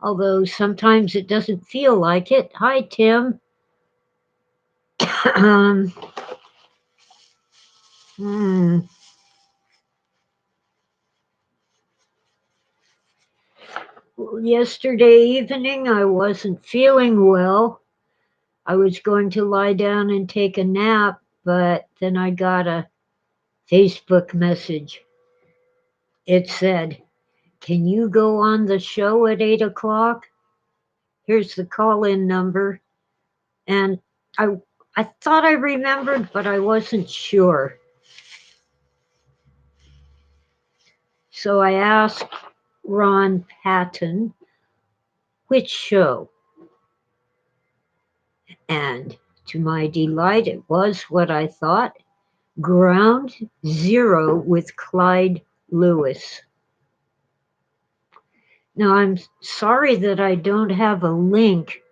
although sometimes it doesn't feel like it. Hi, Tim. um, hmm. Yesterday evening, I wasn't feeling well. I was going to lie down and take a nap, but then I got a Facebook message. It said, "Can you go on the show at 8 o'clock? Here's the call in number." And I, I thought I remembered, but I wasn't sure. So I asked Ron Patton, which show? And to my delight, it was what I thought, Ground Zero with Clyde Lewis. Now, I'm sorry that I don't have a link.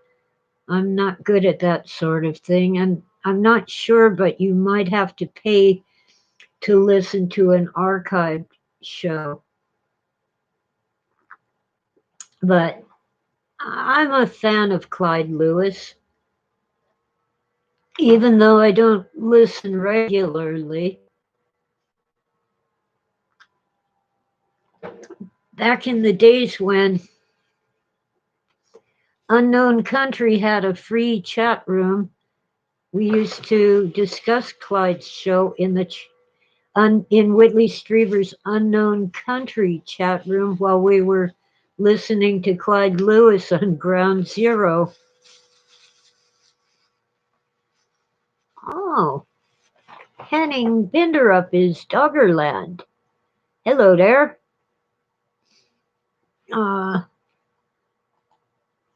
I'm not good at that sort of thing. And I'm not sure, but you might have to pay to listen to an archived show. But I'm a fan of Clyde Lewis, even though I don't listen regularly. Back in the days when Unknown Country had a free chat room, we used to discuss Clyde's show in Whitley Strieber's Unknown Country chat room while we were listening to Clyde Lewis on Ground Zero. Oh, Henning Binderup is Doggerland. Hello there. Uh,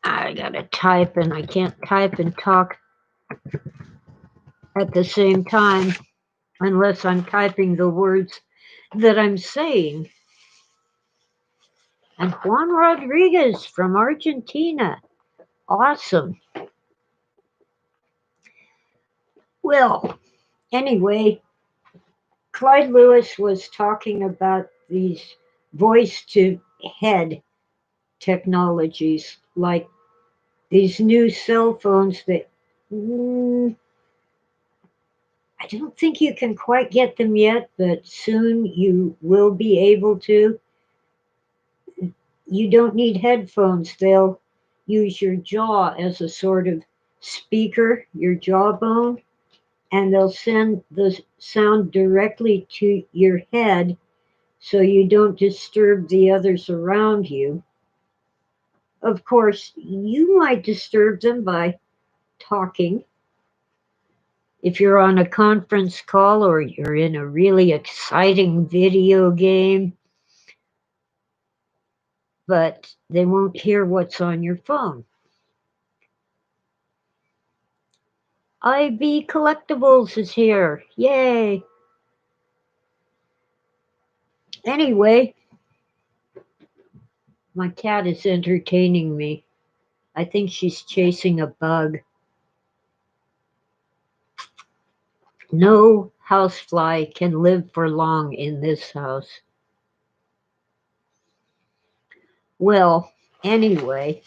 I gotta type and I can't type and talk at the same time unless I'm typing the words that I'm saying. And Juan Rodriguez from Argentina. Awesome. Well, anyway, Clyde Lewis was talking about these voice to head technologies, like these new cell phones that I don't think you can quite get them yet, but soon you will be able to. You don't need headphones, they'll use your jaw as a sort of speaker, your jawbone, and they'll send the sound directly to your head so you don't disturb the others around you. Of course, you might disturb them by talking. If you're on a conference call or you're in a really exciting video game, but they won't hear what's on your phone. IB Collectibles is here. Yay. Anyway, my cat is entertaining me. I think she's chasing a bug. No housefly can live for long in this house. Well, anyway,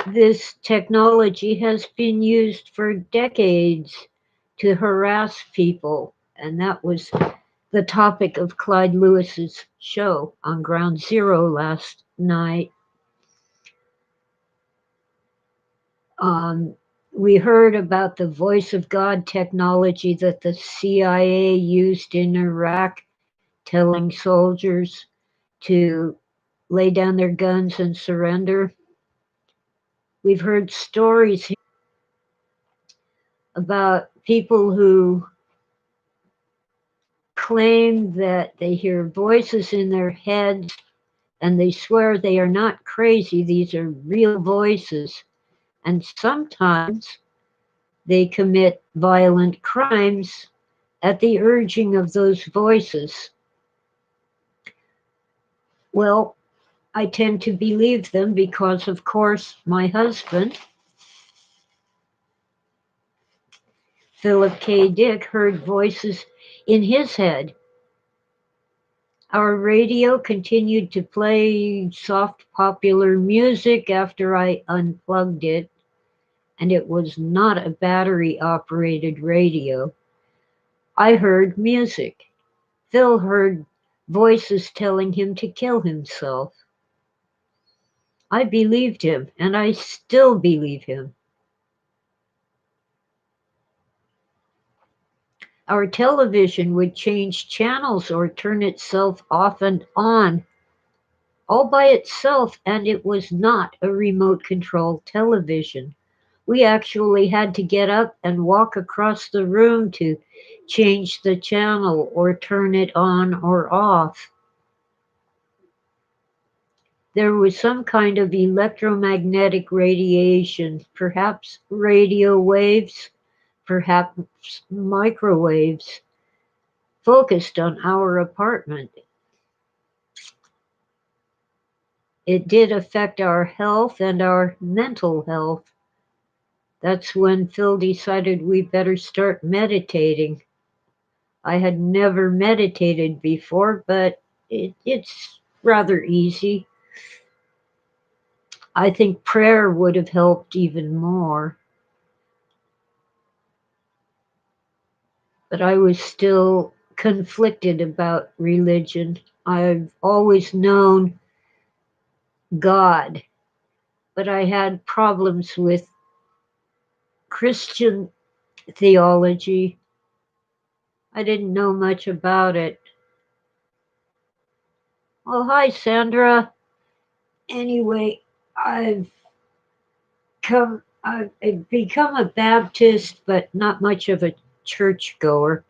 this technology has been used for decades to harass people, and that was the topic of Clyde Lewis's show on Ground Zero last night. Um, we heard about the voice of God technology that the CIA used in Iraq, telling soldiers to lay down their guns and surrender. We've heard stories about people who claim that they hear voices in their heads and they swear they are not crazy, these are real voices. And sometimes they commit violent crimes at the urging of those voices. Well, I tend to believe them because, of course, my husband, Philip K. Dick, heard voices in his head. Our radio continued to play soft popular music after I unplugged it, and it was not a battery operated radio. I heard music. Phil heard voices telling him to kill himself. I believed him, and I still believe him. Our television would change channels or turn itself off and on all by itself, and it was not a remote controlled television. We actually had to get up and walk across the room to change the channel or turn it on or off. There was some kind of electromagnetic radiation, perhaps radio waves, perhaps microwaves, focused on our apartment. It did affect our health and our mental health. That's when Phil decided we better start meditating. I had never meditated before, but it's rather easy. I think prayer would have helped even more, but I was still conflicted about religion. I've always known God, but I had problems with Christian theology. I didn't know much about it. Oh, hi, Sandra. Anyway, I've become a Baptist, but not much of a churchgoer.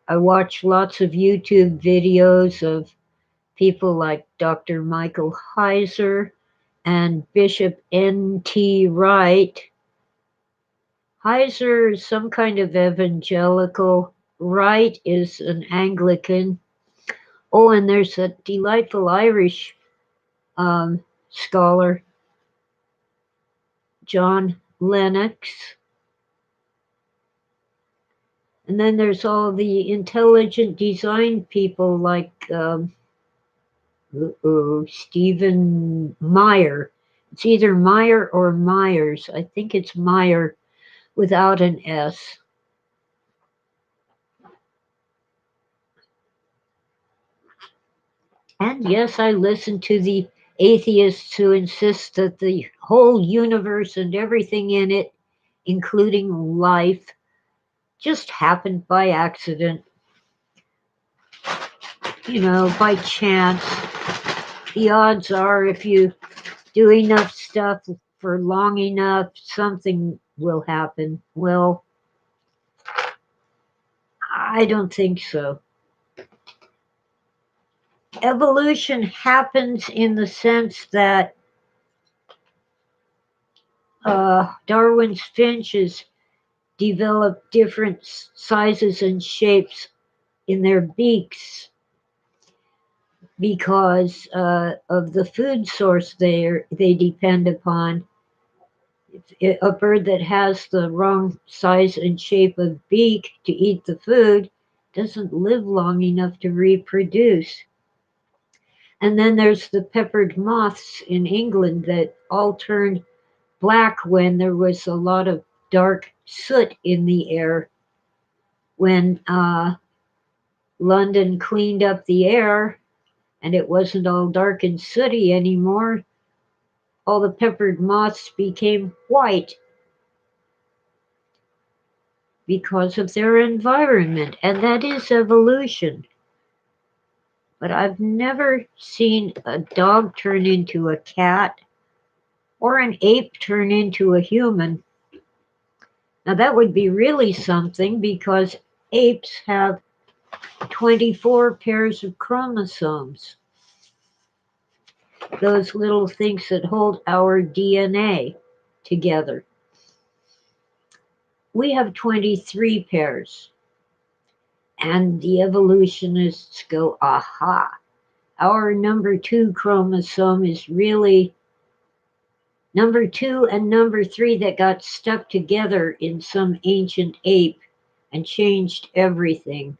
I watch lots of YouTube videos of people like Dr. Michael Heiser and Bishop N.T. Wright. Heiser is some kind of evangelical. Wright is an Anglican. Oh, and there's a delightful Irish scholar, John Lennox. And then there's all the intelligent design people like Stephen Meyer. It's either Meyer or Myers. I think it's Meyer without an S. And yes, I listen to the atheists who insist that the whole universe and everything in it, including life, just happened by accident, by chance. The odds are if you do enough stuff for long enough, something will happen. Well, I don't think so. Evolution happens in the sense that Darwin's finches develop different sizes and shapes in their beaks because of the food source they depend upon. A bird that has the wrong size and shape of beak to eat the food doesn't live long enough to reproduce. And then there's the peppered moths in England that all turned black when there was a lot of dark soot in the air. When London cleaned up the air and it wasn't all dark and sooty anymore, all the peppered moths became white because of their environment, and that is evolution. But I've never seen a dog turn into a cat or an ape turn into a human. Now, that would be really something because apes have 24 pairs of chromosomes, those little things that hold our DNA together. We have 23 pairs. And the evolutionists go, aha, our number 2 chromosome is really number 2 and number 3 that got stuck together in some ancient ape and changed everything.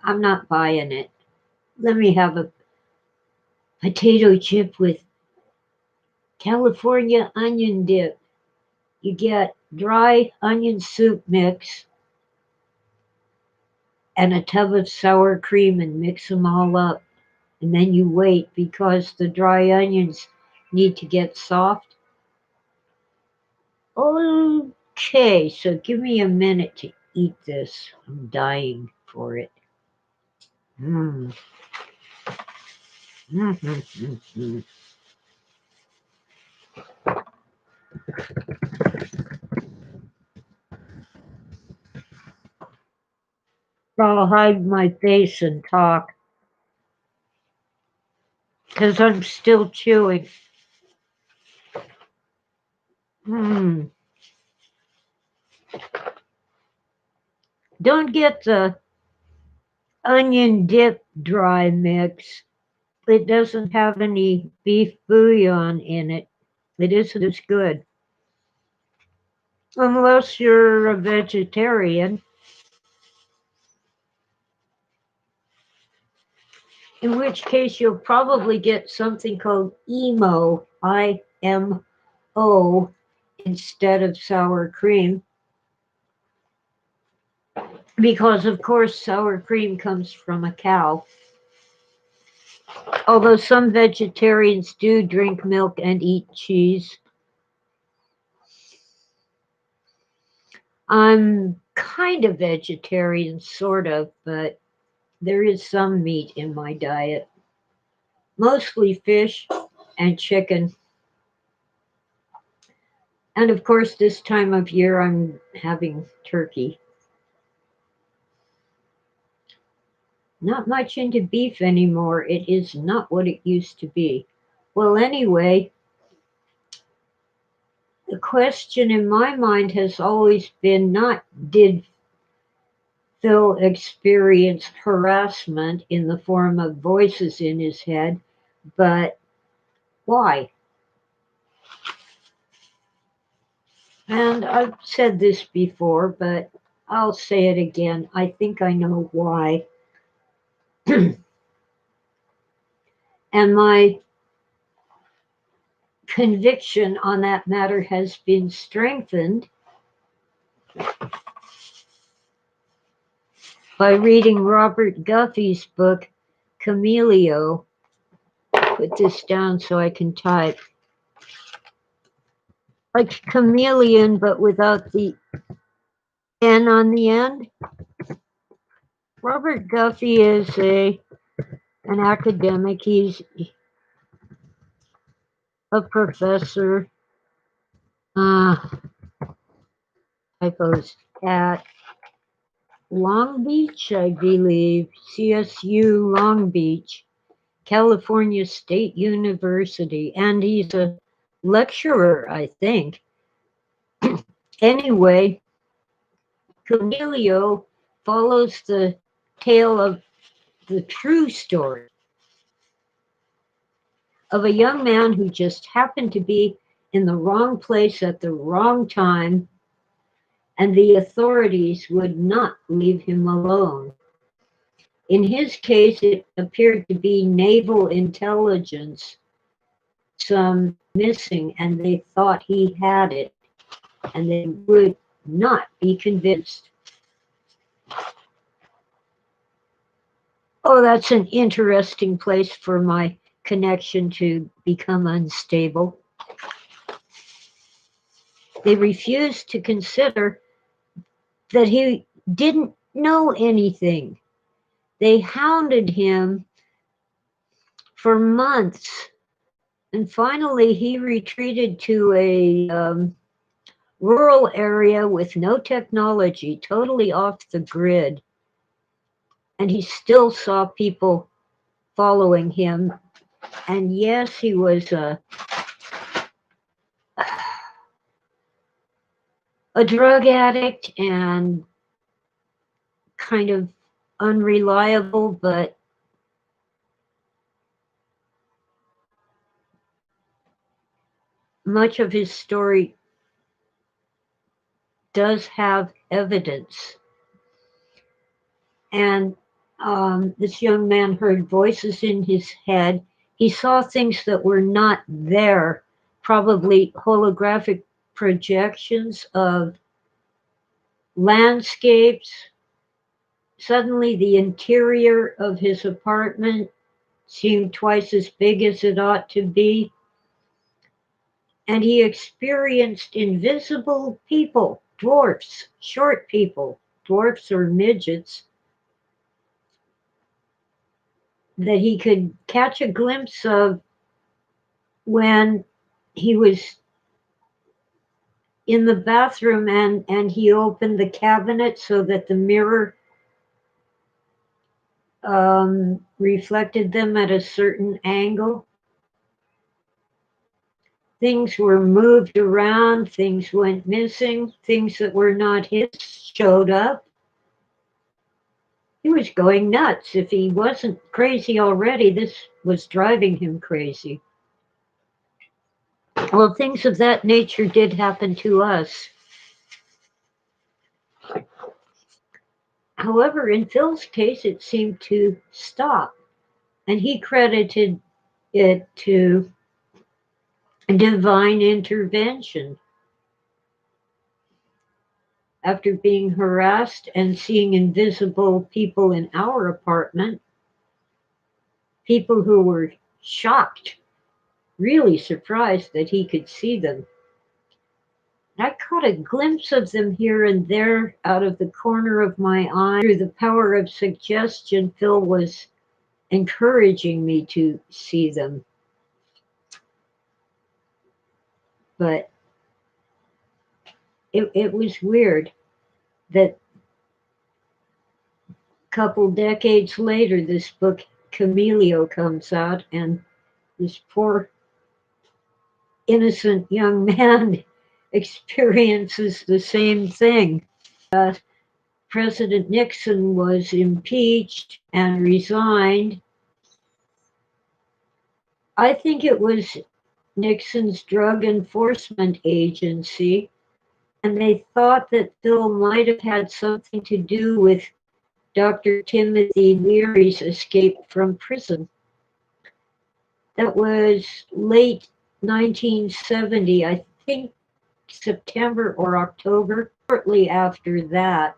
I'm not buying it. Let me have a potato chip with California onion dip. You get dry onion soup mix and a tub of sour cream and mix them all up. And then you wait because the dry onions need to get soft. Okay, so give me a minute to eat this. I'm dying for it. Mm. Mm-hmm. I'll hide my face and talk because I'm still chewing. Mm. Don't get the onion dip dry mix. It doesn't have any beef bouillon in it. It isn't as good. Unless you're a vegetarian, in which case you'll probably get something called IMO, IMO, instead of sour cream. Because, of course, sour cream comes from a cow. Although some vegetarians do drink milk and eat cheese. I'm kind of vegetarian, sort of, but there is some meat in my diet. Mostly fish and chicken. And of course, this time of year, I'm having turkey. Not much into beef anymore. It is not what it used to be. Well, anyway, the question in my mind has always been not did Phil experience harassment in the form of voices in his head, but why? And I've said this before, but I'll say it again. I think I know why. And my conviction on that matter has been strengthened by reading Robert Guffey's book, Cameleo. Put this down so I can type. Like chameleon, but without the N on the end. Robert Guffey is an academic. He's a professor. Typos at Long Beach, I believe, CSU Long Beach, California State University, and he's a lecturer, I think. Anyway, Cameleo follows the tale of the true story of a young man who just happened to be in the wrong place at the wrong time, and the authorities would not leave him alone. In his case, it appeared to be naval intelligence, some missing, and they thought he had it, and they would not be convinced. Oh, that's an interesting place for my connection to become unstable. They refused to consider that he didn't know anything. They hounded him for months, and finally he retreated to a rural area with no technology, totally off the grid. And he still saw people following him. And yes, he was a drug addict and kind of unreliable, but much of his story does have evidence. And This young man heard voices in his head. He saw things that were not there, probably holographic projections of landscapes. Suddenly, the interior of his apartment seemed twice as big as it ought to be, and he experienced invisible people, dwarfs, short people, dwarfs or midgets, that he could catch a glimpse of when he was in the bathroom and he opened the cabinet so that the mirror reflected them at a certain angle. Things were moved around, things went missing, things that were not his showed up. He was going nuts. If he wasn't crazy already, this was driving him crazy. Well, things of that nature did happen to us. However, in Phil's case, it seemed to stop, and he credited it to divine intervention. After being harassed and seeing invisible people in our apartment, people who were shocked, really surprised that he could see them. I caught a glimpse of them here and there out of the corner of my eye. Through the power of suggestion, Phil was encouraging me to see them. But it was weird that a couple decades later, this book, Cameleo, comes out, and this poor innocent young man experiences the same thing. President Nixon was impeached and resigned. I think it was Nixon's Drug Enforcement Agency, and they thought that Phil might have had something to do with Dr. Timothy Leary's escape from prison. That was late 1970, I think September or October, shortly after that.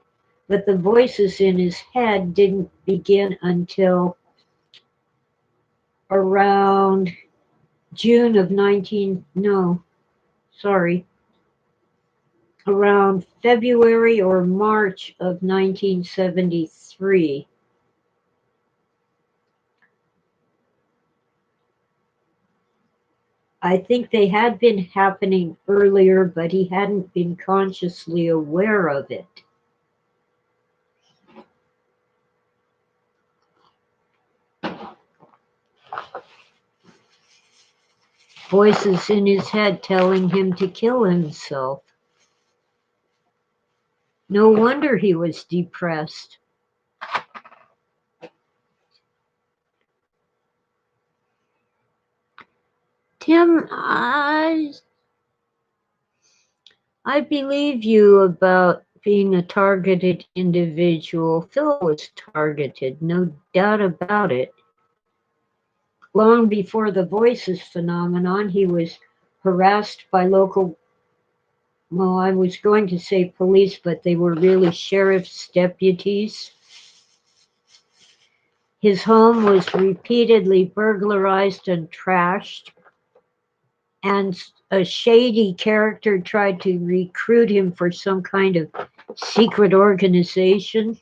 But the voices in his head didn't begin until around June of around February or March of 1973. I think they had been happening earlier, but he hadn't been consciously aware of it. Voices in his head telling him to kill himself. No wonder he was depressed. Tim, I believe you about being a targeted individual. Phil was targeted, no doubt about it. Long before the voices phenomenon, he was harassed by local, well, I was going to say police, but they were really sheriff's deputies. His home was repeatedly burglarized and trashed, and a shady character tried to recruit him for some kind of secret organization.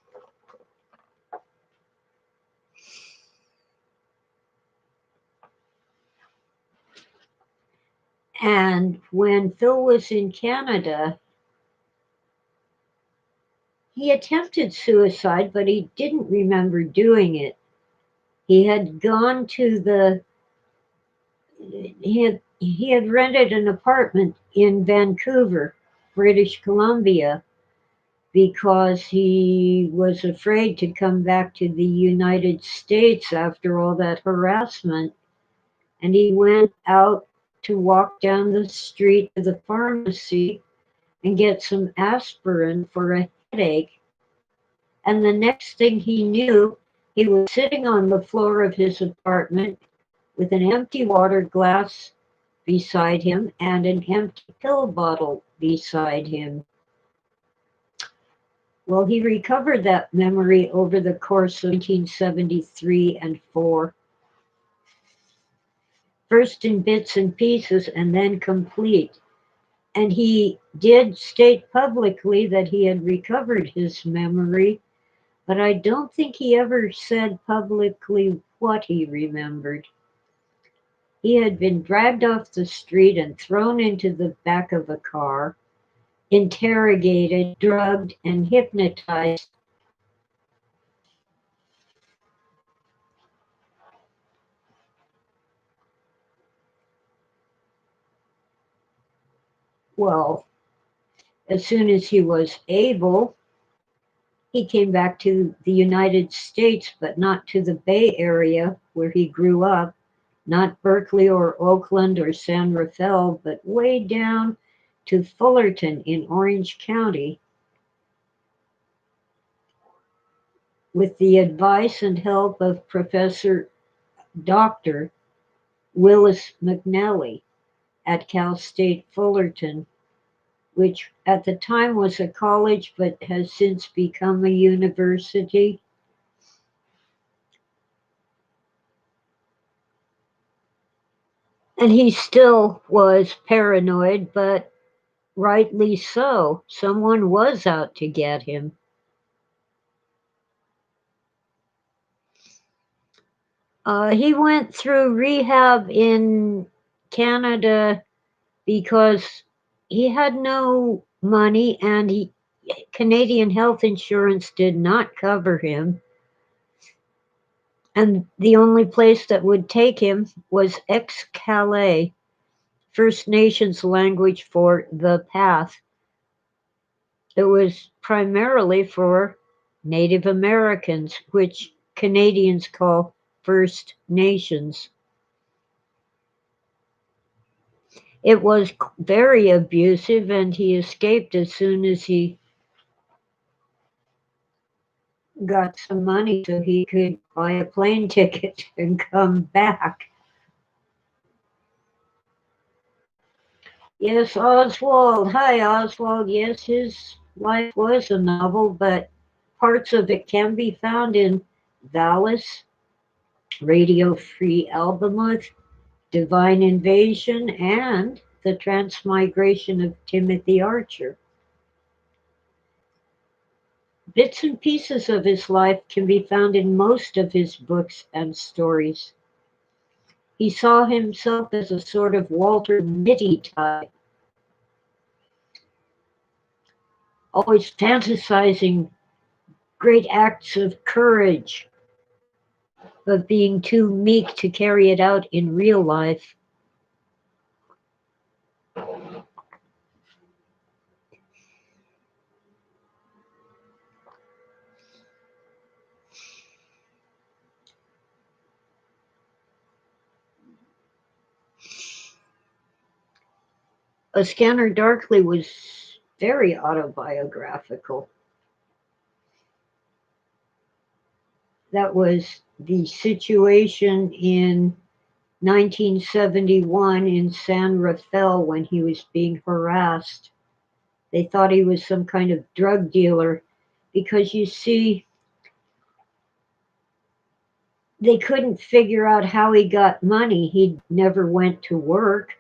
And when Phil was in Canada, he attempted suicide, but he didn't remember doing it. He had gone to he had rented an apartment in Vancouver, British Columbia, because he was afraid to come back to the United States after all that harassment. And he went out to walk down the street to the pharmacy and get some aspirin for a headache. And the next thing he knew, He was sitting on the floor of his apartment with an empty water glass beside him and an empty pill bottle beside him. Well, he recovered that memory over the course of 1973 and 4, first in bits and pieces and then complete. And he did state publicly that he had recovered his memory, but I don't think he ever said publicly what he remembered. He had been dragged off the street and thrown into the back of a car, interrogated, drugged, and hypnotized. Well, as soon as he was able, he came back to the United States, but not to the Bay Area where he grew up, not Berkeley or Oakland or San Rafael, but way down to Fullerton in Orange County, with the advice and help of Professor Dr. Willis McNally at Cal State Fullerton, which at the time was a college but has since become a university. And he still was paranoid, but rightly so. Someone was out to get him. He went through rehab in Canada because he had no money and Canadian health insurance did not cover him. And the only place that would take him was Excalais, First Nations language for the path. It was primarily for Native Americans, which Canadians call First Nations. It was very abusive, and he escaped as soon as he got some money so he could buy a plane ticket and come back. Yes, Oswald. Hi, Oswald. Yes, his life was a novel, but parts of it can be found in Valis, Radio Free Albemuth, Divine Invasion, and The Transmigration of Timothy Archer. Bits and pieces of his life can be found in most of his books and stories. He saw himself as a sort of Walter Mitty type, always fantasizing great acts of courage, but being too meek to carry it out in real life. A Scanner Darkly was very autobiographical. That was the situation in 1971 in San Rafael when he was being harassed. They thought he was some kind of drug dealer because, you see, they couldn't figure out how he got money. He never went to work.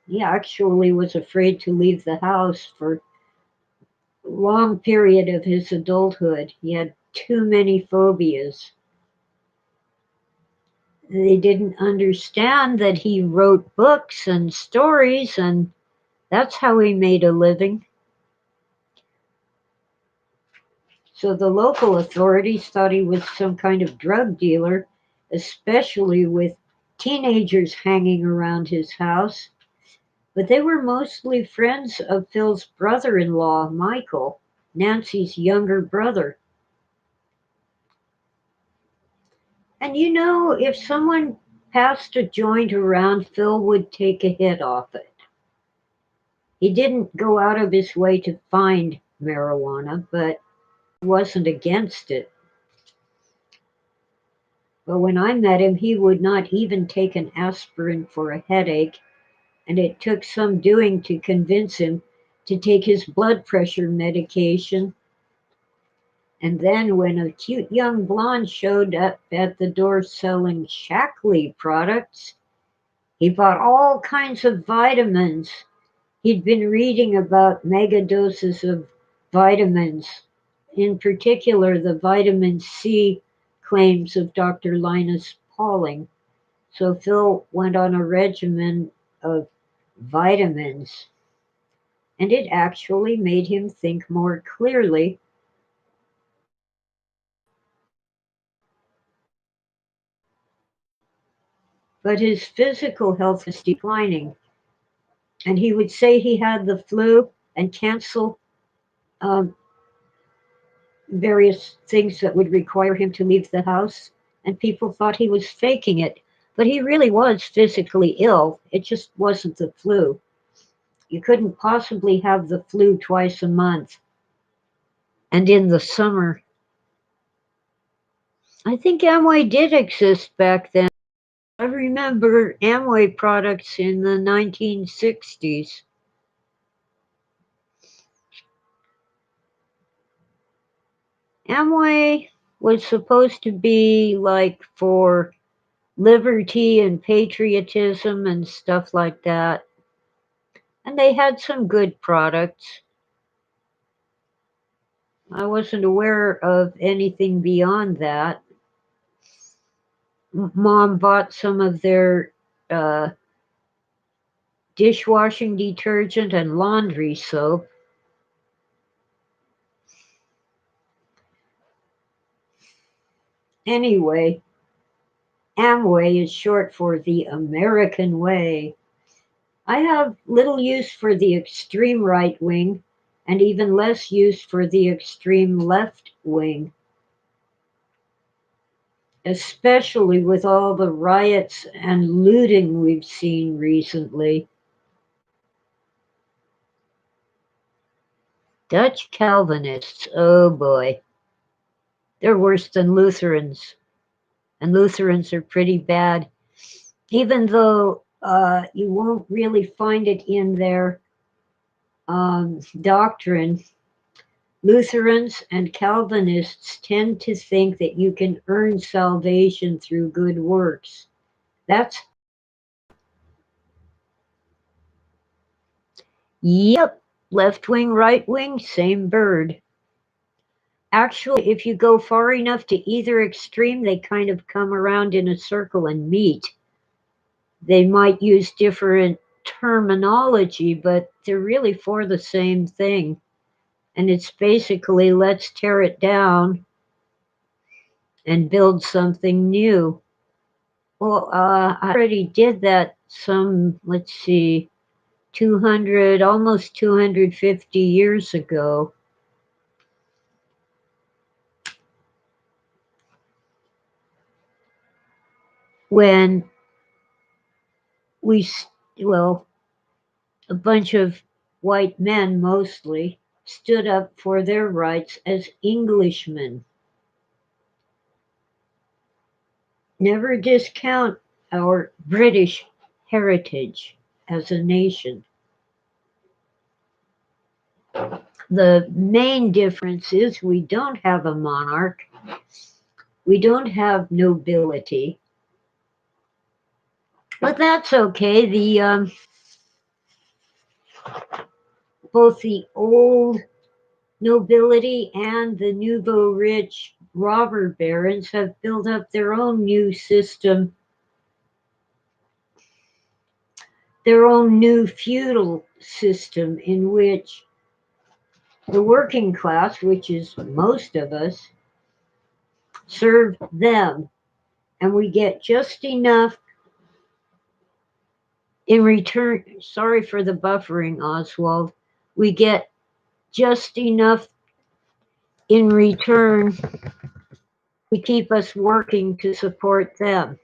He actually was afraid to leave the house for a long period of his adulthood. He had too many phobias. They didn't understand that he wrote books and stories, and that's how he made a living. So the local authorities thought he was some kind of drug dealer, especially with teenagers hanging around his house. But they were mostly friends of Phil's brother-in-law, Michael, Nancy's younger brother. And you know, if someone passed a joint around, Phil would take a hit off it. He didn't go out of his way to find marijuana, but wasn't against it. But when I met him, he would not even take an aspirin for a headache, and it took some doing to convince him to take his blood pressure medication. And then, when a cute young blonde showed up at the door selling Shaklee products, he bought all kinds of vitamins. He'd been reading about mega doses of vitamins, in particular the vitamin C claims of Dr. Linus Pauling. So Phil went on a regimen of vitamins, and it actually made him think more clearly. But his physical health was declining, and he would say he had the flu and cancel um, various things that would require him to leave the house, and people thought he was faking it. But he really was physically ill. It just wasn't the flu. You couldn't possibly have the flu twice a month. And in the summer, I think Amway did exist back then. I remember Amway products in the 1960s. Amway was supposed to be like for liberty and patriotism and stuff like that. And they had some good products. I wasn't aware of anything beyond that. Mom bought some of their uh, dishwashing detergent and laundry soap. Anyway, Amway is short for the American way. I have little use for the extreme right wing and even less use for the extreme left wing, especially with all the riots and looting we've seen recently. Dutch Calvinists, oh boy, they're worse than Lutherans, and Lutherans are pretty bad, even though you won't really find it in their doctrine. Lutherans and Calvinists tend to think that you can earn salvation through good works. That's, yep, left wing, right wing, same bird. Actually, if you go far enough to either extreme, they kind of come around in a circle and meet. They might use different terminology, but they're really for the same thing. And it's basically let's tear it down and build something new. Well, I already did that some, let's see, 200, almost 250 years ago. When we, well, a bunch of white men mostly stood up for their rights as Englishmen. Never discount our British heritage as a nation. The main difference is we don't have a monarch, we don't have nobility, but that's okay. The both the old nobility and the nouveau rich robber barons have built up their own new system, their own new feudal system in which the working class, which is most of us, serve them, and we get just enough in return. Sorry for the buffering, Oswald. We get just enough in return to keep us working to support them.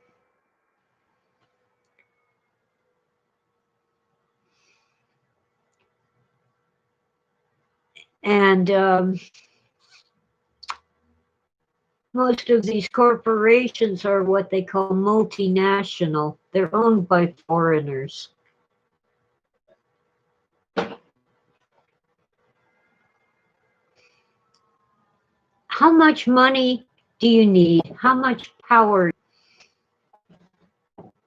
And Most of these corporations are what they call multinational. They're owned by foreigners. How much money do you need? How much power?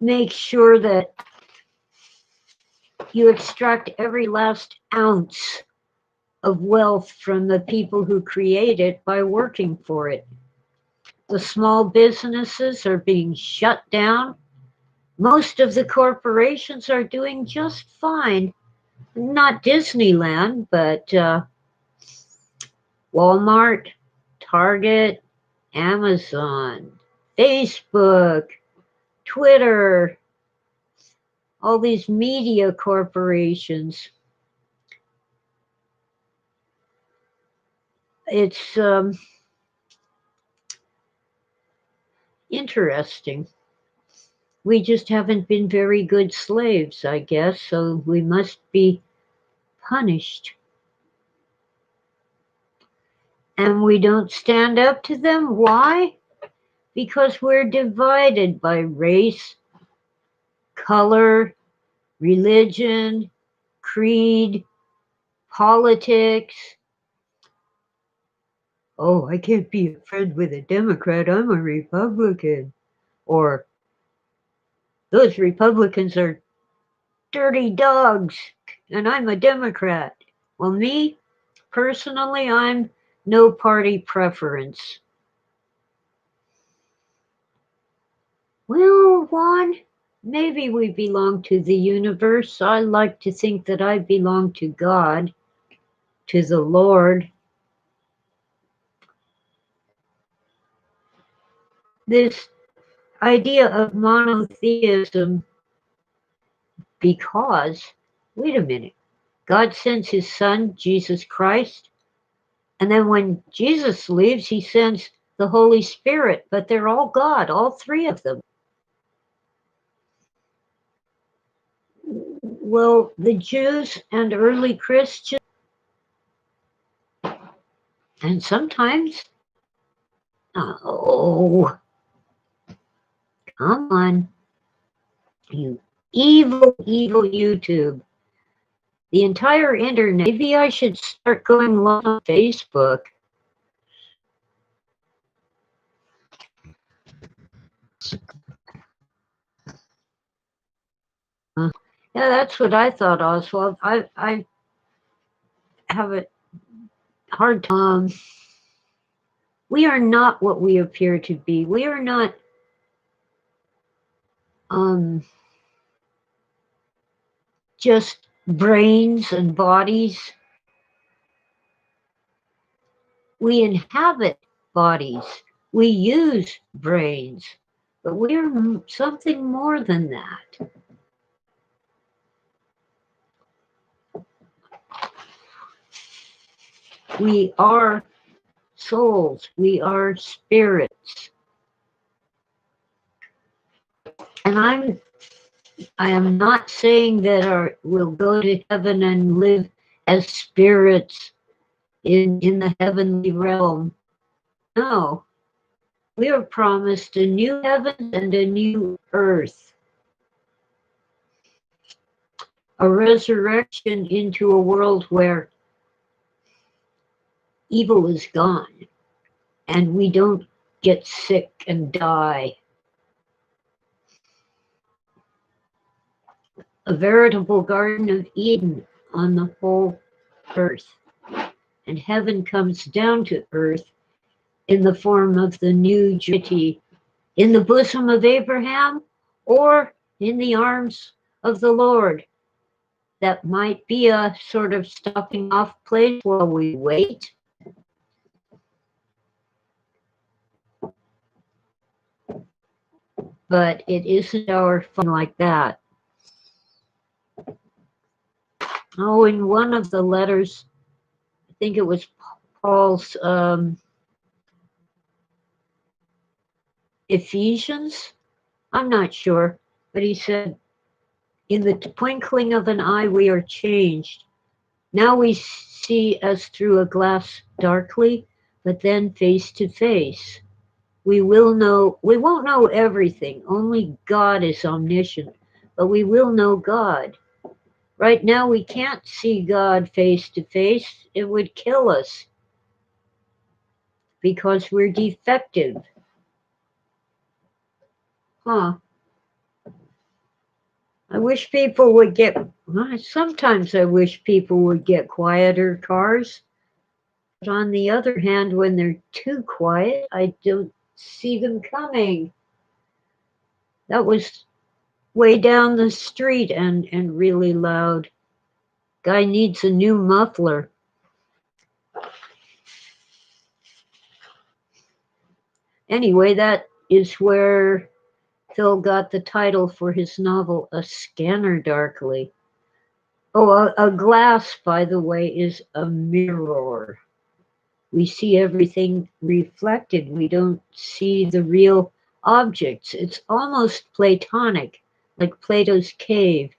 Make sure that you extract every last ounce of wealth from the people who create it by working for it. The small businesses are being shut down. Most of the corporations are doing just fine. Not Disneyland, but Walmart, Target, Amazon, Facebook, Twitter, all these media corporations. It's interesting. We just haven't been very good slaves, I guess, so we must be punished. And we don't stand up to them. Why? Because we're divided by race, color, religion, creed, politics. Oh, I can't be a friend with a Democrat. I'm a Republican. Or those Republicans are dirty dogs and I'm a Democrat. Well, me, personally, I'm no party preference. Well, Juan, maybe we belong to the universe. I like to think that I belong to God, to the Lord. This idea of monotheism, because, wait a minute, God sends his son, Jesus Christ, and then when Jesus leaves, he sends the Holy Spirit, but they're all God, all three of them. Well, the Jews and early Christians, and sometimes, oh, come on, you evil, evil YouTube. The entire internet. Maybe I should start going live on Facebook. Yeah, that's what I thought, Oswald. I have a hard time. We are not what we appear to be. We are not just brains and bodies. We inhabit bodies. We use brains, but we're something more than that. We are souls. We are spirits. And I am not saying that we'll go to heaven and live as spirits in the heavenly realm. No. We are promised a new heaven and a new earth. A resurrection into a world where evil is gone and we don't get sick and die. A veritable Garden of Eden on the whole earth. And heaven comes down to earth in the form of the new Trinity in the bosom of Abraham or in the arms of the Lord. That might be a sort of stopping off place while we wait. But it isn't our fun like that. Oh, in one of the letters, I think it was Paul's Ephesians, I'm not sure, but he said, in the twinkling of an eye we are changed. Now we see as through a glass darkly, but then face to face. We won't know everything. Only God is omniscient, but we will know God. Right now, we can't see God face to face. It would kill us because we're defective. Huh. I wish people would get, sometimes I wish people would get quieter cars. But on the other hand, when they're too quiet, I don't see them coming. That was way down the street and really loud. Guy needs a new muffler. Anyway, that is where Phil got the title for his novel, A Scanner Darkly. Oh, a glass, by the way, is a mirror. We see everything reflected. We don't see the real objects. It's almost Platonic, like Plato's cave.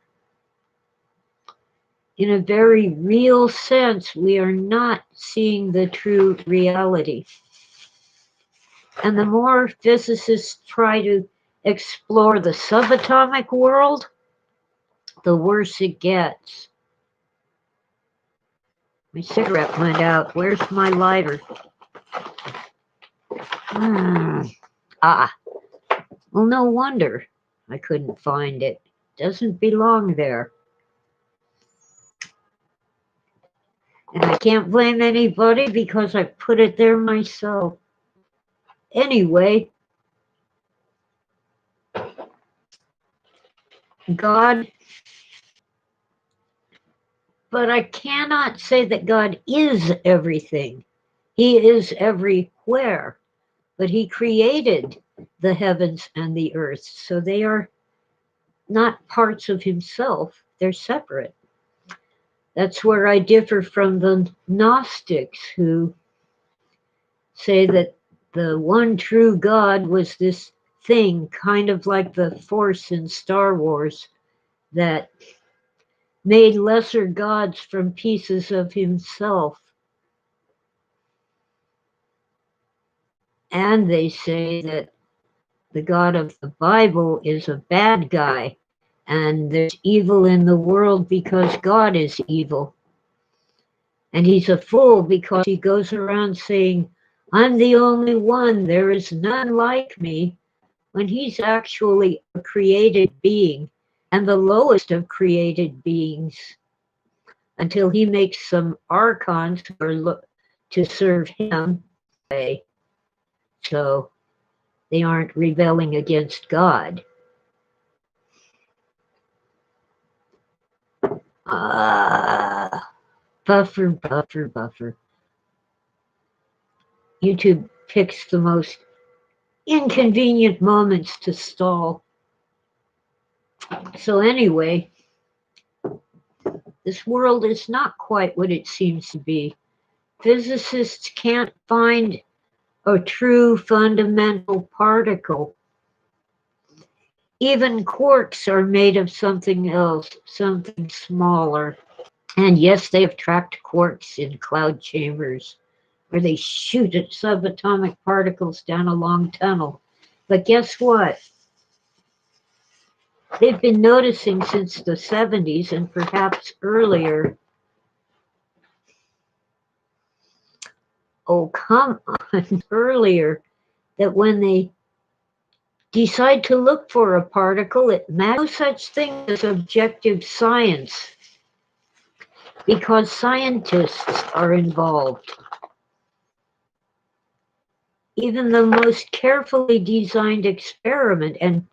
In a very real sense, we are not seeing the true reality. And the more physicists try to explore the subatomic world, the worse it gets. My cigarette went out. Where's my lighter? Ah, well, no wonder I couldn't find it. Doesn't belong there. And I can't blame anybody because I put it there myself. Anyway, God, but I cannot say that God is everything. He is everywhere, but He created the heavens and the earth, so they are not parts of Himself, they're separate. That's where I differ from the Gnostics who say that the one true God was this thing, kind of like the Force in Star Wars, that made lesser gods from pieces of himself. And they say that the God of the Bible is a bad guy, and there's evil in the world because God is evil. And he's a fool because he goes around saying, I'm the only one, there is none like me, when he's actually a created being and the lowest of created beings, until he makes some archons to serve him. So they aren't rebelling against God. Buffer. YouTube picks the most inconvenient moments to stall. So anyway, this world is not quite what it seems to be. Physicists can't find a true fundamental particle. Even quarks are made of something else, something smaller. And yes, they have tracked quarks in cloud chambers where they shoot at subatomic particles down a long tunnel. But guess what? They've been noticing since the 70s and perhaps earlier. Oh, come on, earlier, that when they decide to look for a particle, it matters. No such thing as objective science because scientists are involved. Even the most carefully designed experiment and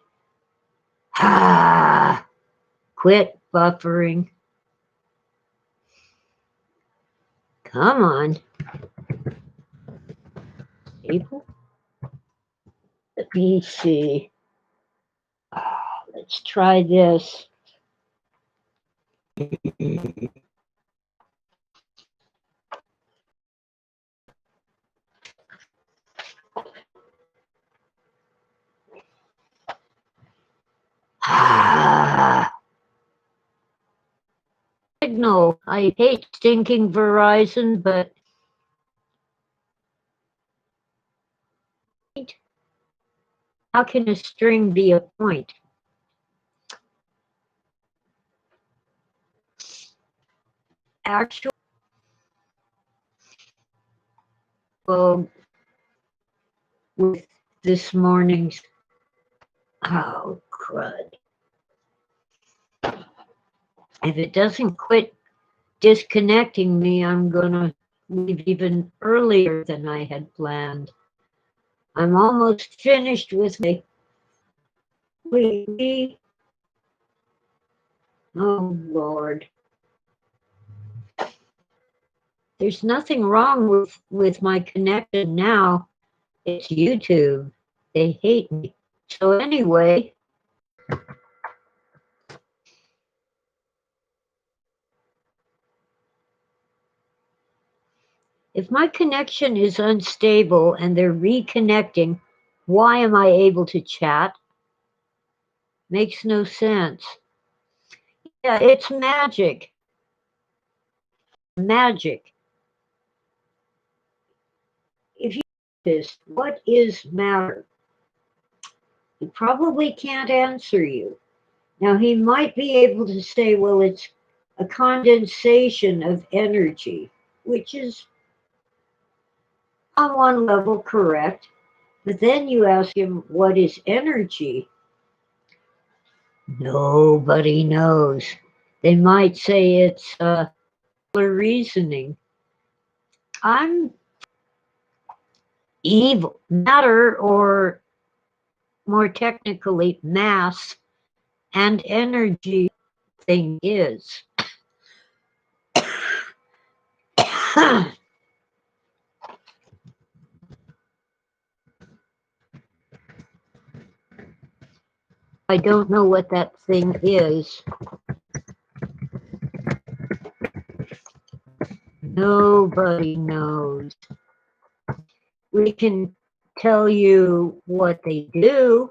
quit buffering. Come on. People. Let me see. Let's try this. Signal. I hate stinking Verizon, but How can a string be a point? Actually, well, with this morning's, oh, crud. If it doesn't quit disconnecting me, I'm going to leave even earlier than I had planned. I'm almost finished with my weekly. Oh, Lord. There's nothing wrong with my connection now. It's YouTube. They hate me. So anyway, if my connection is unstable and they're reconnecting, why am I able to chat? Makes no sense. Yeah, it's magic. Magic. If you this, what is matter? He probably can't answer you. Now, he might be able to say, well, it's a condensation of energy, which is on one level correct. But then you ask him, what is energy? Nobody knows. They might say it's reasoning. I'm evil. Matter, or more technically, mass and energy thing is. I don't know what that thing is. Nobody knows. We can tell you what they do,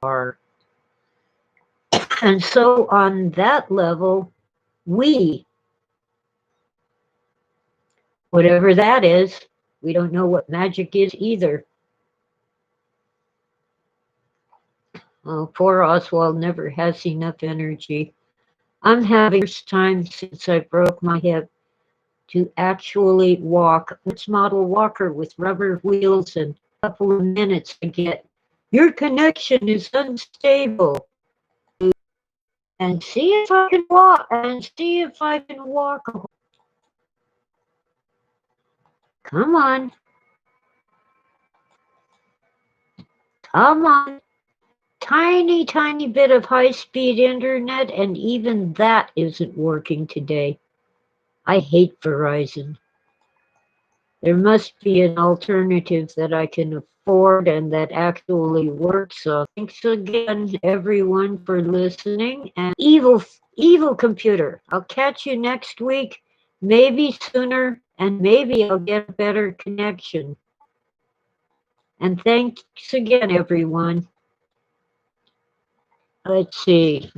or and so on that level, we, whatever that is, we don't know what magic is either. Oh, poor Oswald never has enough energy. I'm having first time since I broke my hip to actually walk. It's model walker with rubber wheels, and a couple of minutes I get, your connection is unstable. And see if I can walk, Come on. Come on. Tiny, tiny bit of high-speed internet, and even that isn't working today. I hate Verizon. There must be an alternative that I can afford and that actually works. So thanks again, everyone, for listening. And evil computer, I'll catch you next week, maybe sooner, and maybe I'll get a better connection. And thanks again, everyone. Let's see.